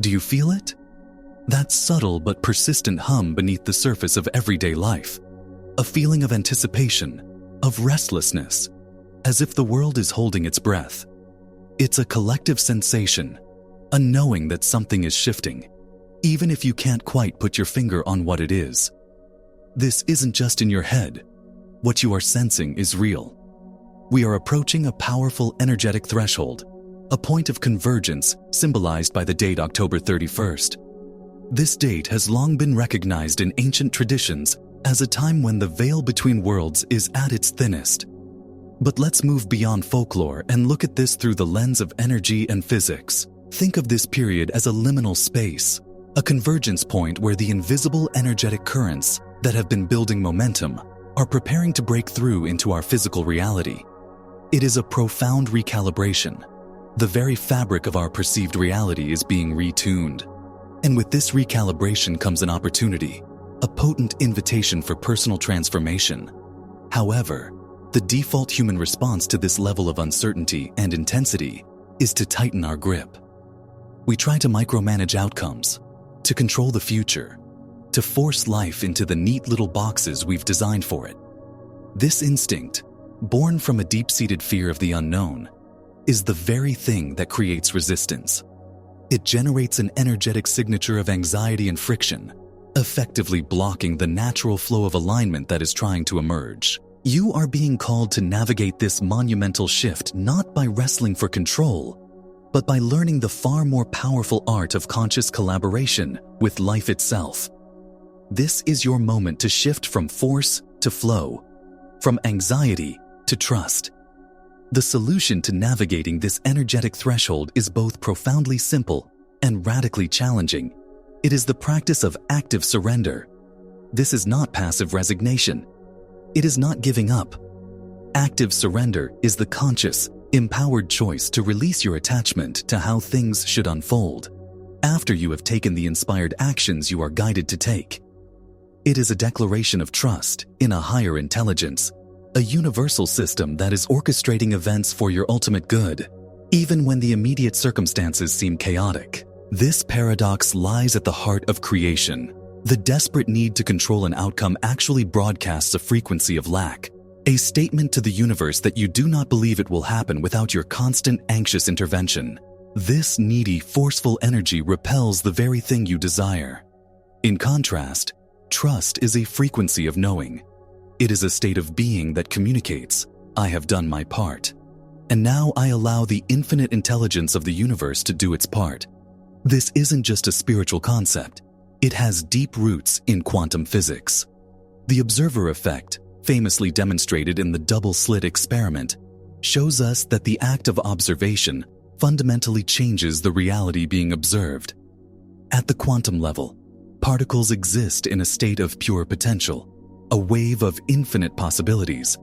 Do you feel it? That subtle but persistent hum beneath the surface of everyday life. A feeling of anticipation, of restlessness, as if the world is holding its breath. It's a collective sensation, a knowing that something is shifting, even if you can't quite put your finger on what it is. This isn't just in your head. What you are sensing is real. We are approaching a powerful energetic threshold, a point of convergence symbolized by the date October 31st. This date has long been recognized in ancient traditions as a time when the veil between worlds is at its thinnest. But let's move beyond folklore and look at this through the lens of energy and physics. Think of this period as a liminal space, a convergence point where the invisible energetic currents that have been building momentum are preparing to break through into our physical reality. It is a profound recalibration. The very fabric of our perceived reality is being retuned. And with this recalibration comes an opportunity, a potent invitation for personal transformation. However, the default human response to this level of uncertainty and intensity is to tighten our grip. We try to micromanage outcomes, to control the future, to force life into the neat little boxes we've designed for it. This instinct, born from a deep-seated fear of the unknown, is the very thing that creates resistance. It generates an energetic signature of anxiety and friction, effectively blocking the natural flow of alignment that is trying to emerge. You are being called to navigate this monumental shift not by wrestling for control, but by learning the far more powerful art of conscious collaboration with life itself. This is your moment to shift from force to flow, from anxiety to trust. The solution to navigating this energetic threshold is both profoundly simple and radically challenging. It is the practice of active surrender. This is not passive resignation. It is not giving up. Active surrender is the conscious, empowered choice to release your attachment to how things should unfold, after you have taken the inspired actions you are guided to take. It is a declaration of trust in a higher intelligence, a universal system that is orchestrating events for your ultimate good, even when the immediate circumstances seem chaotic. This paradox lies at the heart of creation. The desperate need to control an outcome actually broadcasts a frequency of lack, a statement to the universe that you do not believe it will happen without your constant anxious intervention. This needy, forceful energy repels the very thing you desire. In contrast, trust is a frequency of knowing. It is a state of being that communicates, I have done my part, and now I allow the infinite intelligence of the universe to do its part. This isn't just a spiritual concept. It has deep roots in quantum physics. The observer effect, famously demonstrated in the double-slit experiment, shows us that the act of observation fundamentally changes the reality being observed. At the quantum level, particles exist in a state of pure potential, a wave of infinite possibilities,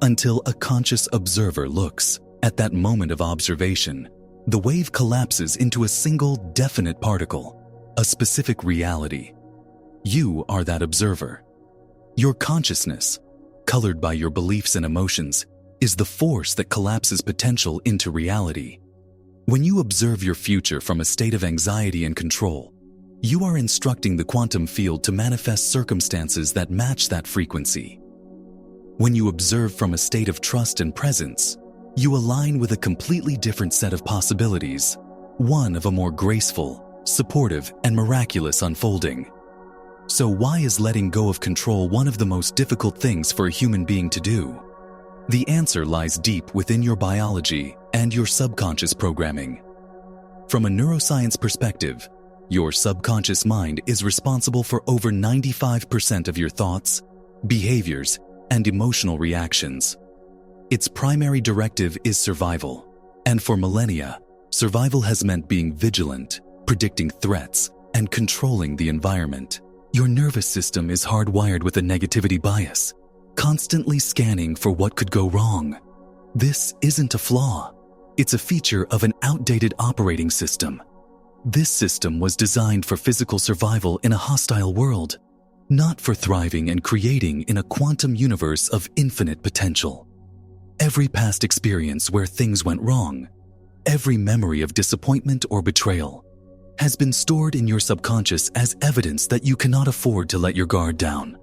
until a conscious observer looks. At that moment of observation, the wave collapses into a single definite particle, a specific reality. You are that observer. Your consciousness, colored by your beliefs and emotions, is the force that collapses potential into reality. When you observe your future from a state of anxiety and control, you are instructing the quantum field to manifest circumstances that match that frequency. When you observe from a state of trust and presence, you align with a completely different set of possibilities, one of a more graceful, supportive, and miraculous unfolding. So why is letting go of control one of the most difficult things for a human being to do? The answer lies deep within your biology and your subconscious programming. From a neuroscience perspective, your subconscious mind is responsible for over 95% of your thoughts, behaviors, and emotional reactions. Its primary directive is survival, and for millennia, survival has meant being vigilant, predicting threats, and controlling the environment. Your nervous system is hardwired with a negativity bias, constantly scanning for what could go wrong. This isn't a flaw. It's a feature of an outdated operating system. This system was designed for physical survival in a hostile world, not for thriving and creating in a quantum universe of infinite potential. Every past experience where things went wrong, every memory of disappointment or betrayal, has been stored in your subconscious as evidence that you cannot afford to let your guard down.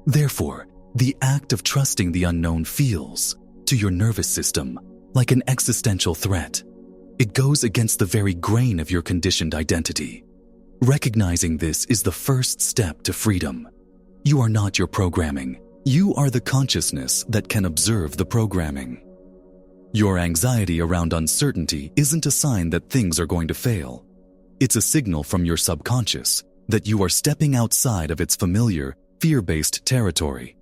Therefore, the act of trusting the unknown feels, to your nervous system, like an existential threat. It goes against the very grain of your conditioned identity. Recognizing this is the first step to freedom. You are not your programming. You are the consciousness that can observe the programming. Your anxiety around uncertainty isn't a sign that things are going to fail. It's a signal from your subconscious that you are stepping outside of its familiar, fear-based territory.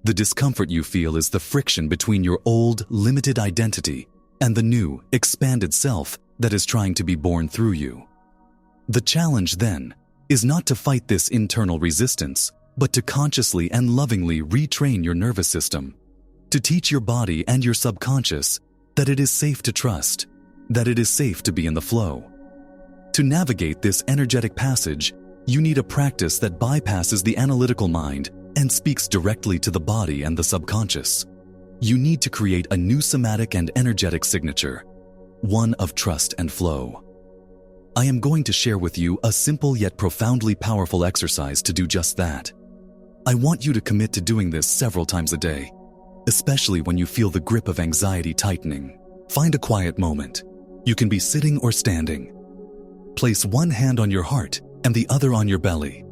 The discomfort you feel is the friction between your old, limited identity and the new, expanded self that is trying to be born through you. The challenge, then, is not to fight this internal resistance, but to consciously and lovingly retrain your nervous system, to teach your body and your subconscious that it is safe to trust, that it is safe to be in the flow. To navigate this energetic passage, you need a practice that bypasses the analytical mind and speaks directly to the body and the subconscious. You need to create a new somatic and energetic signature, one of trust and flow. I am going to share with you a simple yet profoundly powerful exercise to do just that. I want you to commit to doing this several times a day, especially when you feel the grip of anxiety tightening. Find a quiet moment. You can be sitting or standing. Place one hand on your heart and the other on your belly.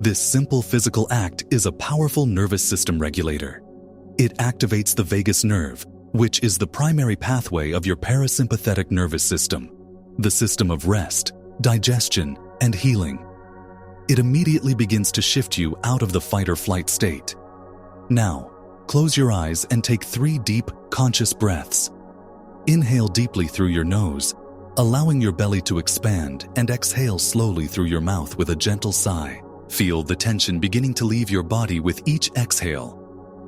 This simple physical act is a powerful nervous system regulator. It activates the vagus nerve, which is the primary pathway of your parasympathetic nervous system, the system of rest, digestion, and healing. It immediately begins to shift you out of the fight or flight state. Now, close your eyes and take 3 deep, conscious breaths. Inhale deeply through your nose, allowing your belly to expand, and exhale slowly through your mouth with a gentle sigh. Feel the tension beginning to leave your body with each exhale.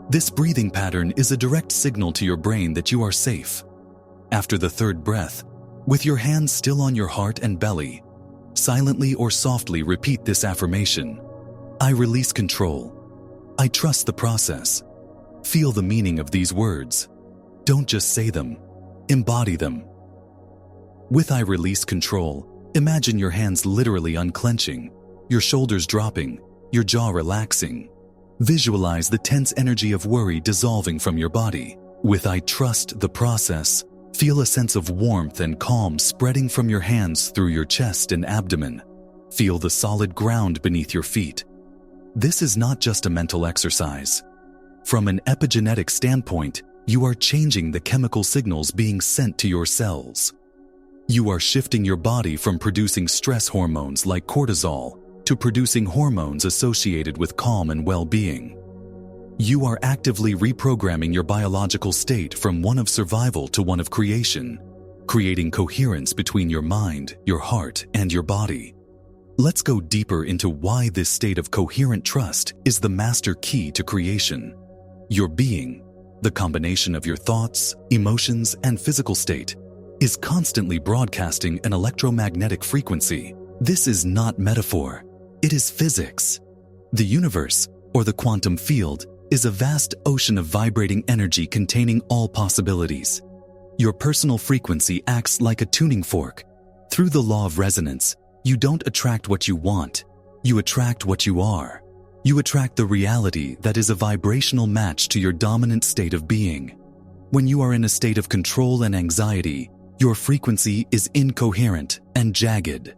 This breathing pattern is a direct signal to your brain that you are safe. After the 3rd breath, with your hands still on your heart and belly, silently or softly repeat this affirmation. I release control. I trust the process. Feel the meaning of these words. Don't just say them, embody them. With I release control, imagine your hands literally unclenching, your shoulders dropping, your jaw relaxing. Visualize the tense energy of worry dissolving from your body. With I trust the process, feel a sense of warmth and calm spreading from your hands through your chest and abdomen. Feel the solid ground beneath your feet. This is not just a mental exercise. From an epigenetic standpoint, you are changing the chemical signals being sent to your cells. You are shifting your body from producing stress hormones like cortisol to producing hormones associated with calm and well-being. You are actively reprogramming your biological state from one of survival to one of creation, creating coherence between your mind, your heart, and your body. Let's go deeper into why this state of coherent trust is the master key to creation. Your being, the combination of your thoughts, emotions, and physical state, is constantly broadcasting an electromagnetic frequency. This is not metaphor. It is physics. The universe, or the quantum field, is a vast ocean of vibrating energy containing all possibilities. Your personal frequency acts like a tuning fork. Through the law of resonance, you don't attract what you want. You attract what you are. You attract the reality that is a vibrational match to your dominant state of being. When you are in a state of control and anxiety, your frequency is incoherent and jagged.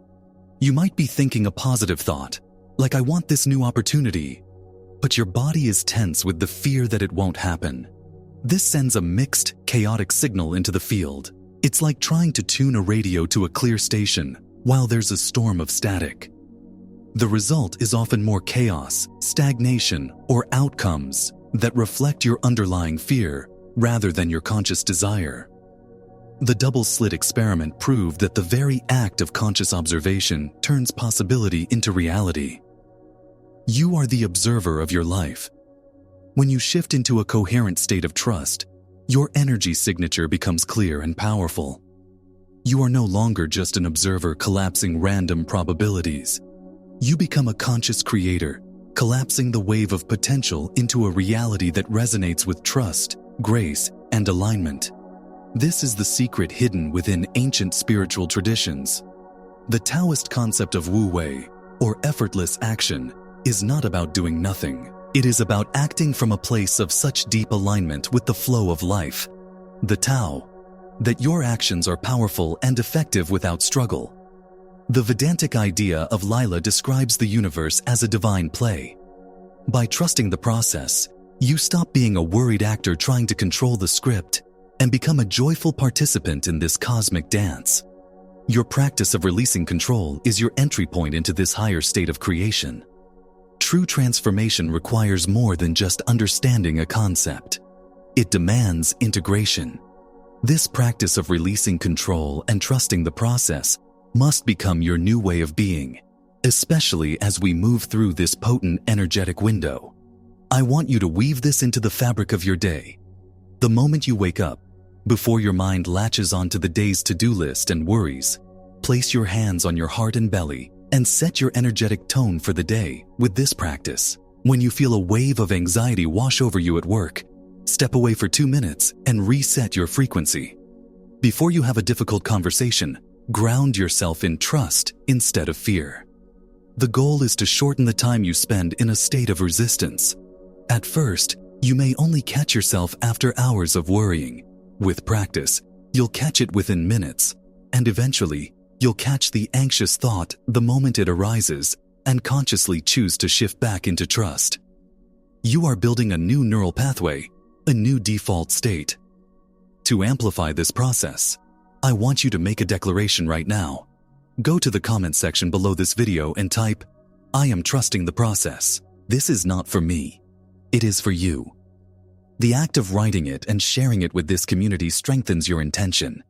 You might be thinking a positive thought, like I want this new opportunity, but your body is tense with the fear that it won't happen. This sends a mixed, chaotic signal into the field. It's like trying to tune a radio to a clear station while there's a storm of static. The result is often more chaos, stagnation, or outcomes that reflect your underlying fear rather than your conscious desire. The double-slit experiment proved that the very act of conscious observation turns possibility into reality. You are the observer of your life. When you shift into a coherent state of trust, your energy signature becomes clear and powerful. You are no longer just an observer collapsing random probabilities. You become a conscious creator, collapsing the wave of potential into a reality that resonates with trust, grace, and alignment. This is the secret hidden within ancient spiritual traditions. The Taoist concept of Wu Wei, or effortless action, is not about doing nothing. It is about acting from a place of such deep alignment with the flow of life, the Tao, that your actions are powerful and effective without struggle. The Vedantic idea of Lila describes the universe as a divine play. By trusting the process, you stop being a worried actor trying to control the script and become a joyful participant in this cosmic dance. Your practice of releasing control is your entry point into this higher state of creation. True transformation requires more than just understanding a concept. It demands integration. This practice of releasing control and trusting the process must become your new way of being, especially as we move through this potent energetic window. I want you to weave this into the fabric of your day. The moment you wake up, before your mind latches onto the day's to-do list and worries, place your hands on your heart and belly and set your energetic tone for the day with this practice. When you feel a wave of anxiety wash over you at work, step away for 2 minutes and reset your frequency. Before you have a difficult conversation, ground yourself in trust instead of fear. The goal is to shorten the time you spend in a state of resistance. At first, you may only catch yourself after hours of worrying. With practice, you'll catch it within minutes, and eventually, you'll catch the anxious thought the moment it arises and consciously choose to shift back into trust. You are building a new neural pathway, a new default state. To amplify this process, I want you to make a declaration right now. Go to the comment section below this video and type, "I am trusting the process. This is not for me. It is for you." The act of writing it and sharing it with this community strengthens your intention.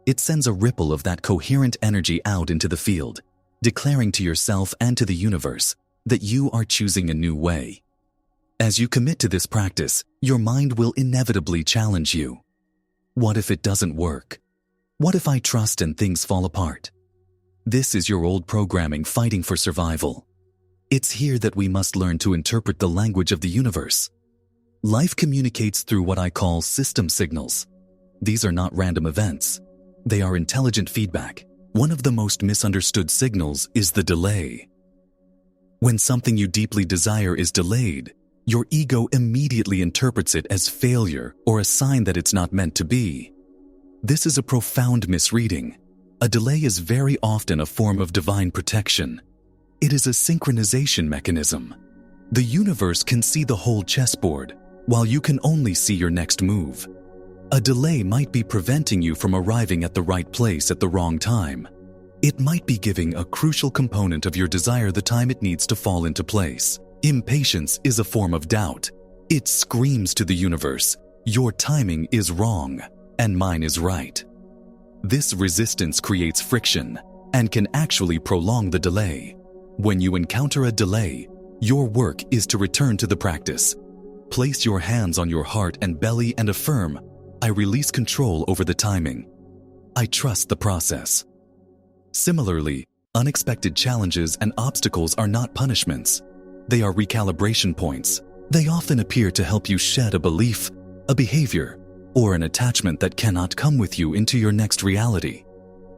It sends a ripple of that coherent energy out into the field, declaring to yourself and to the universe that you are choosing a new way. As you commit to this practice, your mind will inevitably challenge you. What if it doesn't work? What if I trust and things fall apart? This is your old programming fighting for survival. It's here that we must learn to interpret the language of the universe. Life communicates through what I call system signals. These are not random events. They are intelligent feedback. One of the most misunderstood signals is the delay. When something you deeply desire is delayed, your ego immediately interprets it as failure or a sign that it's not meant to be. This is a profound misreading. A delay is very often a form of divine protection. It is a synchronization mechanism. The universe can see the whole chessboard, while you can only see your next move. A delay might be preventing you from arriving at the right place at the wrong time. It might be giving a crucial component of your desire the time it needs to fall into place. Impatience is a form of doubt. It screams to the universe, "Your timing is wrong, and mine is right." This resistance creates friction and can actually prolong the delay. When you encounter a delay, your work is to return to the practice. Place your hands on your heart and belly and affirm, "I release control over the timing. I trust the process." Similarly, unexpected challenges and obstacles are not punishments. They are recalibration points. They often appear to help you shed a belief, a behavior, or an attachment that cannot come with you into your next reality.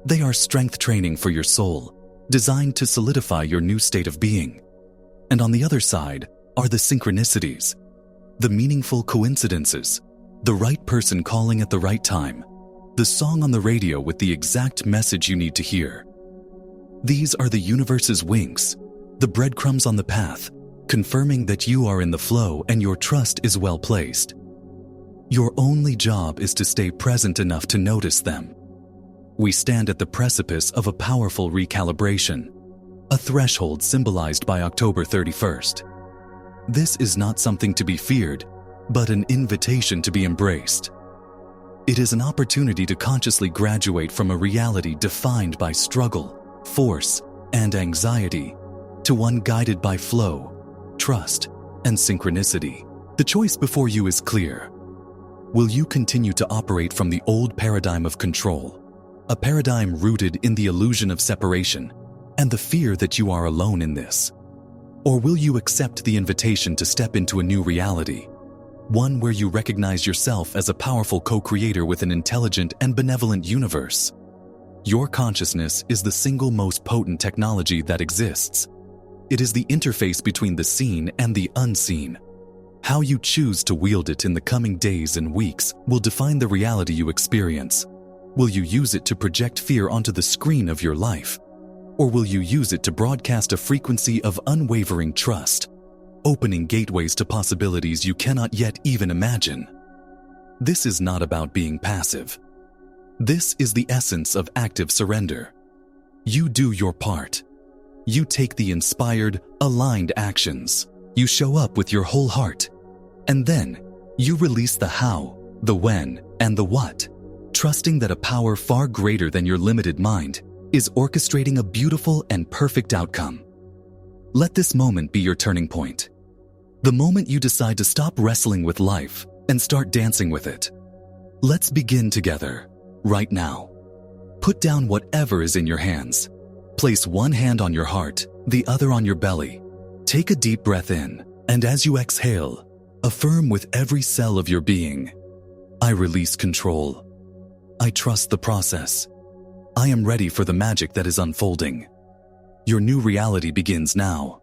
They are strength training for your soul, designed to solidify your new state of being. And on the other side are the synchronicities, the meaningful coincidences, the right person calling at the right time, the song on the radio with the exact message you need to hear. These are the universe's winks, the breadcrumbs on the path, confirming that you are in the flow and your trust is well placed. Your only job is to stay present enough to notice them. We stand at the precipice of a powerful recalibration, a threshold symbolized by October 31st. This is not something to be feared, but an invitation to be embraced. It is an opportunity to consciously graduate from a reality defined by struggle, force, and anxiety to one guided by flow, trust, and synchronicity. The choice before you is clear. Will you continue to operate from the old paradigm of control, a paradigm rooted in the illusion of separation and the fear that you are alone in this? Or will you accept the invitation to step into a new reality, one where you recognize yourself as a powerful co-creator with an intelligent and benevolent universe? Your consciousness is the single most potent technology that exists. It is the interface between the seen and the unseen. How you choose to wield it in the coming days and weeks will define the reality you experience. Will you use it to project fear onto the screen of your life? Or will you use it to broadcast a frequency of unwavering trust, opening gateways to possibilities you cannot yet even imagine? This is not about being passive. This is the essence of active surrender. You do your part. You take the inspired, aligned actions. You show up with your whole heart. And then, you release the how, the when, and the what, trusting that a power far greater than your limited mind is orchestrating a beautiful and perfect outcome. Let this moment be your turning point. The moment you decide to stop wrestling with life and start dancing with it. Let's begin together, right now. Put down whatever is in your hands. Place one hand on your heart, the other on your belly. Take a deep breath in, and as you exhale, affirm with every cell of your being, I release control. I trust the process. I am ready for the magic that is unfolding. Your new reality begins now.